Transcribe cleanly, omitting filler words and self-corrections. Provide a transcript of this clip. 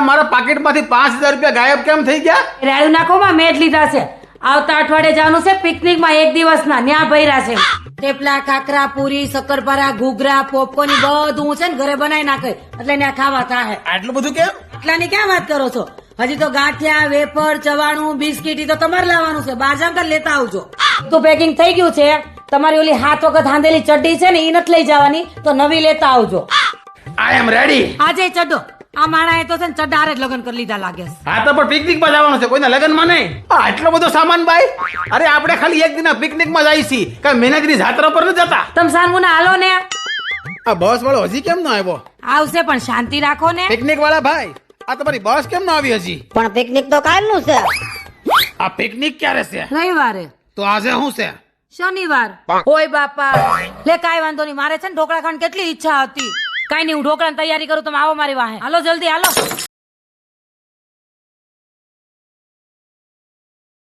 મારા પાકીટમાંથી 5000 રૂપિયા ગાયબ કેમ થઈ ગયા? રેડું નાખોમાં મેં જ લીધા છે. આવતા અઠવાડિયે જવાનું છે પિકનિકમાં, 1 દિવસના. ન્યા ભર્યા છે થેપલા, ખાખરા, પૂરી, શક્કરપારા, ઘૂઘરા, પોપકોર્ન બધું છે ને ઘરે બનાવી નાખે એટલે ન્યા ખાવા થાય. આટલું બધું કેમ? આટલાની ક્યાં વાત કરો છો? હજી તો ગાંઠિયા, વેફર, ચવાણું, બિસ્કીટ તો તમારે લાવવાનું છે. બહાર જાવ લેતા આવજો. તો પેકિંગ થઈ ગયું છે. તમારી ઓલી 7 વખત હાંધેલી ચડ્ડી છે ને એ નથી લઈ જવાની, તો નવી લેતા આવજો. આઈ એમ રેડી. આજે ચડ્ડો આ માણા તો છે ને ચડ્ડારે જ લગ્ન કરી લીધા લાગે છે. હા તો પણ પિકનિકમાં જવાનું છે, કોઈના લગ્નમાં નહીં. આટલો બધો સામાન ભાઈ? અરે આપણે ખાલી એક દિનના પિકનિકમાં જઈએ છીએ, કઈ મહેનતની જાત્રા પર નથી જતા. તમે સાનમુના હાલો ને. આ બસ વાળો હજી કેમ ન આવ્યો? આવશે પણ શાંતિ રાખો ને. પિકનિક વાળા ભાઈ, આ તમારી બસ કેમ ન આવી હજી? પણ પિકનિક તો કાલનું છે. આ પિકનિક ક્યારે છે? રવિવારે. તો આજે શું છે? શનિવાર. ઓય બાપા, લે કાઈ વાંધો નહીં. મારે છે ને ઢોકળા ખાવાની કેટલી ઈચ્છા હતી. કાઈ નહીં, હું ઢોકળાની તૈયારી કરું, તમે આવો મારી વાહે. હાલો જલ્દી હાલો.